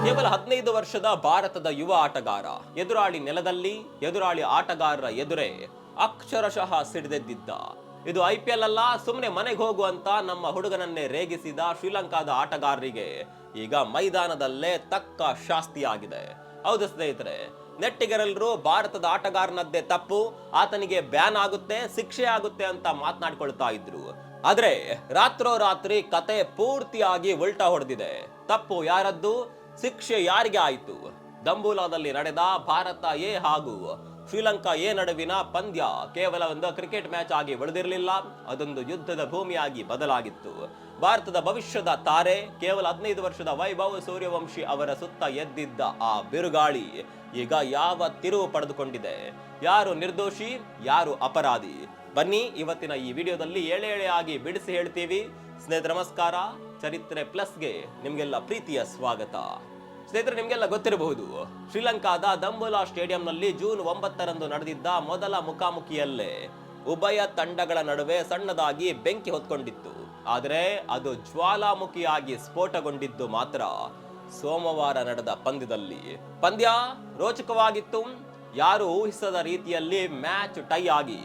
ಕೇವಲ 15 ವರ್ಷದ ಭಾರತದ ಯುವ ಆಟಗಾರ ಎದುರಾಳಿ ನೆಲದಲ್ಲಿ ಎದುರಾಳಿ ಆಟಗಾರರ ಎದುರೇ ಅಕ್ಷರಶಃ ಸಿಡಿದೆದ್ದಿದ್ದ. ಇದು IPL ಅಲ್ಲ, ಸುಮ್ಮನೆ ಮನೆಗೆ ಹೋಗುವಂತ ನಮ್ಮ ಹುಡುಗನನ್ನೇ ರೇಗಿಸಿದ ಶ್ರೀಲಂಕಾದ ಆಟಗಾರರಿಗೆ ಈಗ ಮೈದಾನದಲ್ಲೇ ತಕ್ಕ ಶಾಸ್ತಿಯಾಗಿದೆ. ಹೌದು ಸ್ನೇಹಿತರೆ, ನೆಟ್ಟಿಗರೆಲ್ಲರೂ ಭಾರತದ ಆಟಗಾರನದ್ದೇ ತಪ್ಪು, ಆತನಿಗೆ ಬ್ಯಾನ್ ಆಗುತ್ತೆ, ಶಿಕ್ಷೆ ಆಗುತ್ತೆ ಅಂತ ಮಾತನಾಡ್ಕೊಳ್ತಾ ಇದ್ರು. ಆದ್ರೆ ರಾತ್ರೋರಾತ್ರಿ ಕತೆ ಪೂರ್ತಿಯಾಗಿ ಉಲ್ಟಾ ಹೊಡೆದಿದೆ. ತಪ್ಪು ಯಾರದ್ದು, ಶಿಕ್ಷೆ ಯಾರಿಗೆ ಆಯಿತು? ದಂಬೂಲಾದಲ್ಲಿ ನಡೆದ ಭಾರತ ಎ ಹಾಗೂ ಶ್ರೀಲಂಕಾ ಎ ನಡುವಿನ ಪಂದ್ಯ ಕೇವಲ ಒಂದು ಕ್ರಿಕೆಟ್ ಮ್ಯಾಚ್ ಆಗಿ ಉಳಿದಿರಲಿಲ್ಲ, ಅದೊಂದು ಯುದ್ಧದ ಭೂಮಿಯಾಗಿ ಬದಲಾಗಿತ್ತು. ಭಾರತದ ಭವಿಷ್ಯದ ತಾರೆ ಕೇವಲ 15 ವರ್ಷದ ವೈಭವ್ ಸೂರ್ಯವಂಶಿ ಅವರ ಸುತ್ತ ಎದ್ದಿದ್ದ ಆ ಬಿರುಗಾಳಿ ಈಗ ಯಾವ ತಿರುವು ಪಡೆದುಕೊಂಡಿದೆ? ಯಾರು ನಿರ್ದೋಷಿ, ಯಾರು ಅಪರಾಧಿ? ಬನ್ನಿ ಇವತ್ತಿನ ಈ ವಿಡಿಯೋದಲ್ಲಿ ಎಳೆ ಬಿಡಿಸಿ ಹೇಳ್ತೀವಿ. ಸ್ನೇಹಿತರೆ ನಮಸ್ಕಾರ, ಚರಿತ್ರೆ ಪ್ಲಸ್ಗೆ ನಿಮ್ಗೆಲ್ಲ ಪ್ರೀತಿಯ ಸ್ವಾಗತ. ಸ್ನೇಹಿತರೆ, ನಿಮ್ಗೆಲ್ಲ ಗೊತ್ತಿರಬಹುದು, ಶ್ರೀಲಂಕಾದ ದಂಬುಲಾ ಸ್ಟೇಡಿಯಂನಲ್ಲಿ ಜೂನ್ 9ರಂದು ನಡೆದಿದ್ದ ಮೊದಲ ಮುಖಾಮುಖಿಯಲ್ಲೇ ಉಭಯ ತಂಡಗಳ ನಡುವೆ ಸಣ್ಣದಾಗಿ ಬೆಂಕಿ ಹೊತ್ಕೊಂಡಿತ್ತು. ಆದರೆ ಅದು ಜ್ವಾಲಾಮುಖಿಯಾಗಿ ಸ್ಫೋಟಗೊಂಡಿದ್ದು ಮಾತ್ರ ಸೋಮವಾರ ನಡೆದ ಪಂದ್ಯದಲ್ಲಿ. ಪಂದ್ಯ ರೋಚಕವಾಗಿತ್ತು. ಯಾರು ಊಹಿಸದ ರೀತಿಯಲ್ಲಿ ಮ್ಯಾಚ್ ಟೈ ಆಗಿ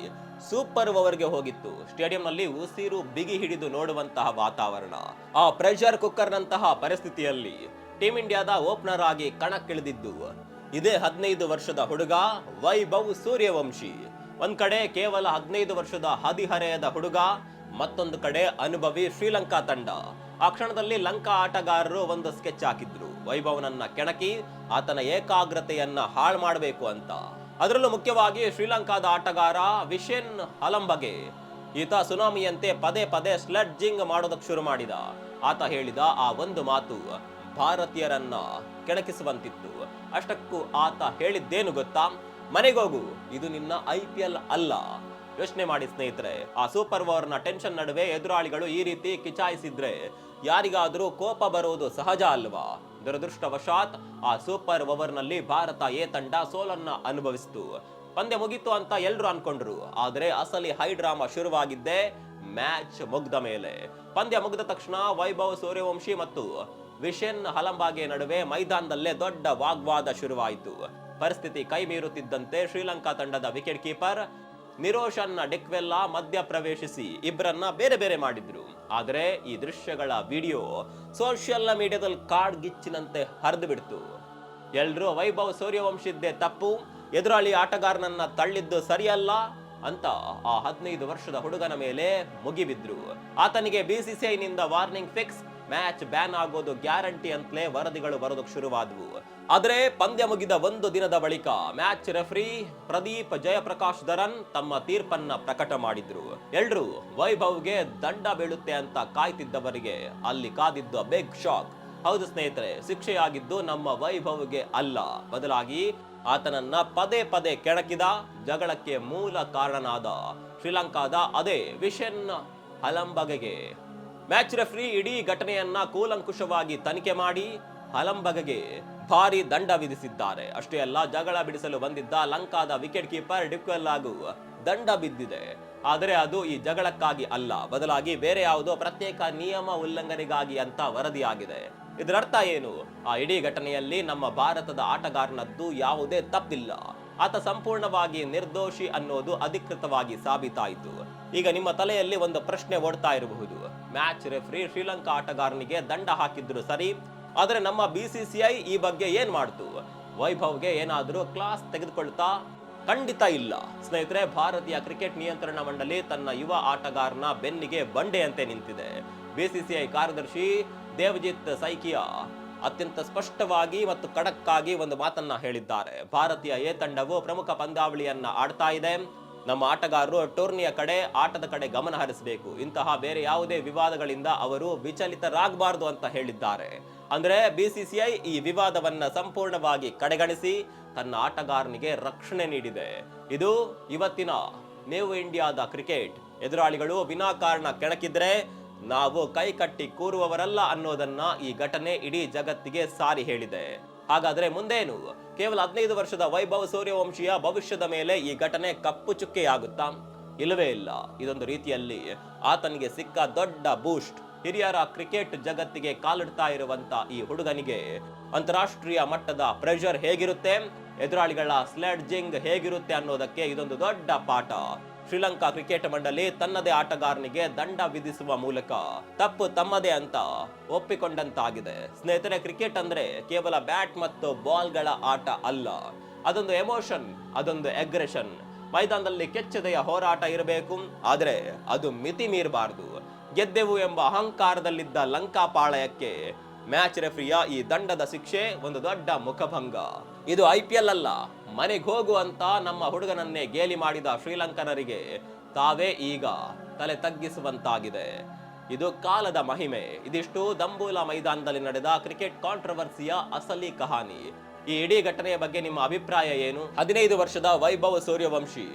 ಸೂಪರ್ ಓವರ್ಗೆ ಹೋಗಿತ್ತು. ಸ್ಟೇಡಿಯಂನಲ್ಲಿ ಉಸಿರು ಬಿಗಿ ಹಿಡಿದು ನೋಡುವಂತಹ ವಾತಾವರಣ. ಆ ಪ್ರೆಷರ್ ಕುಕ್ಕರ್ ನಂತಹ ಪರಿಸ್ಥಿತಿಯಲ್ಲಿ ಟೀಮ್ ಇಂಡಿಯಾದ ಓಪನರ್ ಆಗಿ ಕಣಕ್ಕಿಳಿದಿದ್ದು ಇದೇ 15 ವರ್ಷದ ಹುಡುಗ ವೈಭವ್ ಸೂರ್ಯವಂಶಿ. ಒಂದ್ ಕಡೆ ಕೇವಲ 15 ವರ್ಷದ ಹದಿಹರೆಯದ ಹುಡುಗ, ಮತ್ತೊಂದು ಕಡೆ ಅನುಭವಿ ಶ್ರೀಲಂಕಾ ತಂಡ. ಆ ಕ್ಷಣದಲ್ಲಿ ಲಂಕಾ ಆಟಗಾರರು ಒಂದು ಸ್ಕೆಚ್ ಹಾಕಿದ್ರು, ವೈಭವ್ನನ್ನ ಕೆಣಕಿ ಆತನ ಏಕಾಗ್ರತೆಯನ್ನ ಹಾಳು ಮಾಡಬೇಕು ಅಂತ. ಅದರಲ್ಲೂ ಮುಖ್ಯವಾಗಿ ಶ್ರೀಲಂಕಾದ ಆಟಗಾರ ವಿಶೆನ್ ಹಲಂಬಗೆ. ಈತ ಸುನಾಮಿಯಂತೆ ಪದೇ ಪದೇ ಸ್ಲೆಡ್ಜಿಂಗ್ ಮಾಡೋದಕ್ಕೆ ಶುರು ಮಾಡಿದ. ಆತ ಹೇಳಿದ ಆ ಒಂದು ಮಾತು ಭಾರತೀಯರನ್ನ ಕೆಣಕಿಸುವಂತಿತ್ತು. ಅಷ್ಟಕ್ಕೂ ಆತ ಹೇಳಿದ್ದೇನು ಗೊತ್ತಾ? ಮನೆಗೋಗು, ಇದು ನಿನ್ನ IPL ಅಲ್ಲ. ಯೋಚನೆ ಮಾಡಿ ಸ್ನೇಹಿತರೆ, ಆ ಸೂಪರ್ ಓವರ್ನ ಟೆನ್ಷನ್ ನಡುವೆ ಎದುರಾಳಿಗಳು ಈ ರೀತಿ ಕಿಚಾಯಿಸಿದ್ರೆ ಯಾರಿಗಾದ್ರೂ ಕೋಪ ಬರೋದು ಸಹಜ ಅಲ್ವಾ? ದುರದೃಷ್ಟವಶಾತ್ ಆ ಸೂಪರ್ ಓವರ್ನಲ್ಲಿ ಭಾರತ ಎ ತಂಡ ಸೋಲನ್ನ ಅನುಭವಿಸಿತು. ಪಂದ್ಯ ಮುಗಿತು ಅಂತ ಎಲ್ರು ಅನ್ಕೊಂಡ್ರು. ಆದ್ರೆ ಅಸಲಿ ಹೈ ಡ್ರಾಮಾ ಶುರುವಾಗಿದ್ದೆ ಮ್ಯಾಚ್ ಮುಗ್ದ ಮೇಲೆ. ಪಂದ್ಯ ಮುಗಿದ ತಕ್ಷಣ ವೈಭವ್ ಸೂರ್ಯವಂಶಿ ಮತ್ತು ವಿಶೆನ್ ಹಲಂಬಾಗೆ ನಡುವೆ ಮೈದಾನದಲ್ಲೇ ದೊಡ್ಡ ವಾಗ್ವಾದ ಶುರುವಾಯಿತು. ಪರಿಸ್ಥಿತಿ ಕೈ ಮೀರುತ್ತಿದ್ದಂತೆ ಶ್ರೀಲಂಕಾ ತಂಡದ ವಿಕೆಟ್ ಕೀಪರ್ ನಿರೋಶನ್ ಡಿಕ್ವೆಲ್ಲಾ ಮಧ್ಯ ಪ್ರವೇಶಿಸಿ ಇಬ್ಬರನ್ನ ಬೇರೆ ಬೇರೆ ಮಾಡಿದ್ರು. ಆದರೆ ಈ ದೃಶ್ಯಗಳ ವಿಡಿಯೋ ಸೋಷಿಯಲ್ ಮೀಡಿಯಾದಲ್ಲಿ ಕಾಡ್ಗಿಚ್ಚಿನಂತೆ ಹರಿದು ಬಿಡ್ತು. ಎಲ್ರೂ ವೈಭವ್ ಸೂರ್ಯವಂಶಿದ್ದೇ ತಪ್ಪು, ಎದುರಾಳಿ ಆಟಗಾರನನ್ನ ತಳ್ಳಿದ್ದು ಸರಿಯಲ್ಲ ಅಂತ ಆ 15 ವರ್ಷದ ಹುಡುಗನ ಮೇಲೆ ಮುಗಿಬಿದ್ರು. ಆತನಿಗೆ BCCI ನಿಂದ ವಾರ್ನಿಂಗ್ ಫಿಕ್ಸ್, ಮ್ಯಾಚ್ ಬ್ಯಾನ್ ಆಗೋದು ಗ್ಯಾರಂಟಿ ಅಂತಲೇ ವರದಿಗಳು ಬರೋದಕ್ಕೆ ಶುರುವಾದವು. ಆದ್ರೆ ಪಂದ್ಯ ಮುಗಿದ ಒಂದು ದಿನದ ಬಳಿಕ ಮ್ಯಾಚ್ ರೆಫ್ರಿ ಪ್ರದೀಪ್ ಜಯಪ್ರಕಾಶ್ ಧರನ್ ತಮ್ಮ ತೀರ್ಪನ್ನ ಪ್ರಕಟ ಮಾಡಿದ್ರು. ಎಲ್ರು ವೈಭವ್ಗೆ ದಂಡ ಬೀಳುತ್ತೆ ಅಂತ ಕಾಯ್ತಿದ್ದವರಿಗೆ ಅಲ್ಲಿ ಕಾದಿದ್ದು ಬಿಗ್ ಶಾಕ್. ಹೌದು ಸ್ನೇಹಿತರೆ, ಶಿಕ್ಷೆಯಾಗಿದ್ದು ನಮ್ಮ ವೈಭವ್ಗೆ ಅಲ್ಲ, ಬದಲಾಗಿ ಆತನನ್ನ ಪದೇ ಪದೇ ಕೆಣಕಿದ, ಜಗಳಕ್ಕೆ ಮೂಲ ಕಾರಣನಾದ ಶ್ರೀಲಂಕಾದ ಅದೇ ವಿಶೆನ್ ಹಲಂಬಗೆಗೆ. ಮ್ಯಾಚ್ ರೆಫ್ರಿ ಇಡೀ ಘಟನೆಯನ್ನ ಕೂಲಂಕುಷವಾಗಿ ತನಿಖೆ ಮಾಡಿ ಹಲಂಬಗೆಗೆ ಭಾರಿ ದಂಡ ವಿಧಿಸಿದ್ದಾರೆ. ಅಷ್ಟೇ ಅಲ್ಲ, ಜಗಳ ಬಿಡಿಸಲು ಬಂದಿದ್ದ ಲಂಕಾದ ವಿಕೆಟ್ ಕೀಪರ್ ಡಿಕ್ವೆಲ್ಲಾಗೂ ದಂಡ ಬಿದ್ದಿದೆ. ಆದರೆ ಅದು ಈ ಜಗಳಕ್ಕಾಗಿ ಅಲ್ಲ, ಬದಲಾಗಿ ಬೇರೆ ಯಾವುದೋ ಪ್ರತ್ಯೇಕ ನಿಯಮ ಉಲ್ಲಂಘನೆಗಾಗಿ ಅಂತ ವರದಿಯಾಗಿದೆ. ಇದರರ್ಥ ಏನು? ಆ ಇಡೀ ಘಟನೆಯಲ್ಲಿ ನಮ್ಮ ಭಾರತದ ಆಟಗಾರನದ್ದು ಯಾವುದೇ ತಪ್ಪಿಲ್ಲ, ಆತ ಸಂಪೂರ್ಣವಾಗಿ ನಿರ್ದೋಷಿ ಅನ್ನೋದು ಅಧಿಕೃತವಾಗಿ ಸಾಬೀತಾಯಿತು. ಈಗ ನಿಮ್ಮ ತಲೆಯಲ್ಲಿ ಒಂದು ಪ್ರಶ್ನೆ ಓಡ್ತಾ ಇರಬಹುದು, ಮ್ಯಾಚ್ ರೆಫ್ರಿ ಶ್ರೀಲಂಕಾ ಆಟಗಾರನಿಗೆ ದಂಡ ಹಾಕಿದ್ರು ಸರಿ, ಆದ್ರೆ ನಮ್ಮ BCCI ಈ ಬಗ್ಗೆ ಏನ್ ಮಾಡ್ತು? ವೈಭವ್ಗೆ ಏನಾದ್ರೂ ಕ್ಲಾಸ್ ತೆಗೆದುಕೊಳ್ತಾ? ಖಂಡಿತ ಇಲ್ಲ ಸ್ನೇಹಿತರೆ. ಭಾರತೀಯ ಕ್ರಿಕೆಟ್ ನಿಯಂತ್ರಣ ಮಂಡಳಿ ತನ್ನ ಯುವ ಆಟಗಾರನ ಬೆನ್ನಿಗೆ ಬಂಡೆಯಂತೆ ನಿಂತಿದೆ. BCCI ಕಾರ್ಯದರ್ಶಿ ದೇವಜಿತ್ ಸೈಕಿಯಾ ಅತ್ಯಂತ ಸ್ಪಷ್ಟವಾಗಿ ಮತ್ತು ಖಡಕ್ಕಾಗಿ ಒಂದು ಮಾತನ್ನ ಹೇಳಿದ್ದಾರೆ. ಭಾರತೀಯ ಎ ತಂಡವು ಪ್ರಮುಖ ಪಂದ್ಯಾವಳಿಯನ್ನ ಆಡ್ತಾ ಇದೆ. ನಮ್ಮ ಆಟಗಾರರು ಟೂರ್ನಿಯ ಕಡೆ, ಆಟದ ಕಡೆ ಗಮನ ಹರಿಸಬೇಕು. ಇಂತಹ ಬೇರೆ ಯಾವುದೇ ವಿವಾದಗಳಿಂದ ಅವರು ವಿಚಲಿತರಾಗಬಾರದು ಅಂತ ಹೇಳಿದ್ದಾರೆ. ಅಂದ್ರೆ BCCI ಈ ವಿವಾದವನ್ನ ಸಂಪೂರ್ಣವಾಗಿ ಕಡೆಗಣಿಸಿ ತನ್ನ ಆಟಗಾರನಿಗೆ ರಕ್ಷಣೆ ನೀಡಿದೆ. ಇದು ಇವತ್ತಿನ ನ್ಯೂ ಇಂಡಿಯಾದ ಕ್ರಿಕೆಟ್. ಎದುರಾಳಿಗಳು ವಿನಾಕಾರಣ ಕೆಣಕಿದ್ರೆ ನಾವು ಕೈ ಕಟ್ಟಿ ಕೂರುವವರಲ್ಲ ಅನ್ನೋದನ್ನ ಈ ಘಟನೆ ಇಡೀ ಜಗತ್ತಿಗೆ ಸಾರಿ ಹೇಳಿದೆ. ಹಾಗಾದ್ರೆ ಮುಂದೇನು? ಕೇವಲ 15 ವರ್ಷದ ವೈಭವ್ ಸೂರ್ಯವಂಶಿಯ ಭವಿಷ್ಯದ ಮೇಲೆ ಈ ಘಟನೆ ಕಪ್ಪು ಚುಕ್ಕೆಯಾಗುತ್ತಾ? ಇಲ್ಲವೇ ಇಲ್ಲ. ಇದೊಂದು ರೀತಿಯಲ್ಲಿ ಆತನಿಗೆ ಸಿಕ್ಕ ದೊಡ್ಡ ಬೂಸ್ಟ್. ಹಿರಿಯರ ಕ್ರಿಕೆಟ್ ಜಗತ್ತಿಗೆ ಕಾಲಿಡ್ತಾ ಇರುವಂತ ಈ ಹುಡುಗನಿಗೆ ಅಂತಾರಾಷ್ಟ್ರೀಯ ಮಟ್ಟದ ಪ್ರೆಷರ್ ಹೇಗಿರುತ್ತೆ, ಎದುರಾಳಿಗಳ ಸ್ಲೆಡ್ಜಿಂಗ್ ಹೇಗಿರುತ್ತೆ ಅನ್ನೋದಕ್ಕೆ ಇದೊಂದು ದೊಡ್ಡ ಪಾಠ. ಶ್ರೀಲಂಕಾ ಕ್ರಿಕೆಟ್ ಮಂಡಳಿ ತನ್ನದೇ ಆಟಗಾರನಿಗೆ ದಂಡ ವಿಧಿಸುವ ಮೂಲಕ ತಪ್ಪು ತಮ್ಮದೇ ಅಂತ ಒಪ್ಪಿಕೊಂಡಂತಾಗಿದೆ. ಸ್ನೇಹಿತರೆ, ಕ್ರಿಕೆಟ್ ಅಂದ್ರೆ ಕೇವಲ ಬ್ಯಾಟ್ ಮತ್ತು ಬಾಲ್ಗಳ ಆಟ ಅಲ್ಲ, ಅದೊಂದು ಎಮೋಷನ್, ಅದೊಂದು ಅಗ್ರೆಷನ್. ಮೈದಾನದಲ್ಲಿ ಕೆಚ್ಚದೆಯ ಹೋರಾಟ ಇರಬೇಕು, ಆದ್ರೆ ಅದು ಮಿತಿ ಮೀರಬಾರದು. ಗೆದ್ದೆವು ಎಂಬ ಅಹಂಕಾರದಲ್ಲಿದ್ದ ಲಂಕಾಪಾಳಯಕ್ಕೆ ಮ್ಯಾಚ್ ರೆಫ್ರಿಯ ಈ ದಂಡದ ಶಿಕ್ಷೆ ಒಂದು ದೊಡ್ಡ ಮುಖಭಂಗ. ಇದು IPL ಅಲ್ಲ, ಮನೆಗೆ ಹೋಗುವಂತ ನಮ್ಮ ಹುಡುಗನನ್ನೇ ಗೇಲಿ ಮಾಡಿದ ಶ್ರೀಲಂಕನರಿಗೆ ತಾವೇ ಈಗ ತಲೆ ತಗ್ಗಿಸುವಂತಾಗಿದೆ. ಇದು ಕಾಲದ ಮಹಿಮೆ. ಇದಿಷ್ಟು ದಂಬೂಲ ಮೈದಾನದಲ್ಲಿ ನಡೆದ ಕ್ರಿಕೆಟ್ ಕಾಂಟ್ರವರ್ಸಿಯ ಅಸಲಿ ಕಹಾನಿ. ಈ ಇಡೀ ಘಟನೆಯ ಬಗ್ಗೆ ನಿಮ್ಮ ಅಭಿಪ್ರಾಯ ಏನು? 15 ವರ್ಷದ ವೈಭವ್ ಸೂರ್ಯವಂಶಿ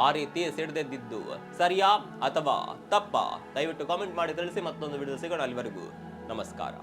ಆ ರೀತಿ ಸಿಡಿದೆದ್ದಿದ್ದು ಸರಿಯಾ ಅಥವಾ ತಪ್ಪಾ? ದಯವಿಟ್ಟು ಕಾಮೆಂಟ್ ಮಾಡಿ ತಿಳಿಸಿ. ಮತ್ತೊಂದು ವಿಡಿಯೋ ಸಿಗೋಣ. ಅಲ್ಲಿವರೆಗೂ ನಮಸ್ಕಾರ.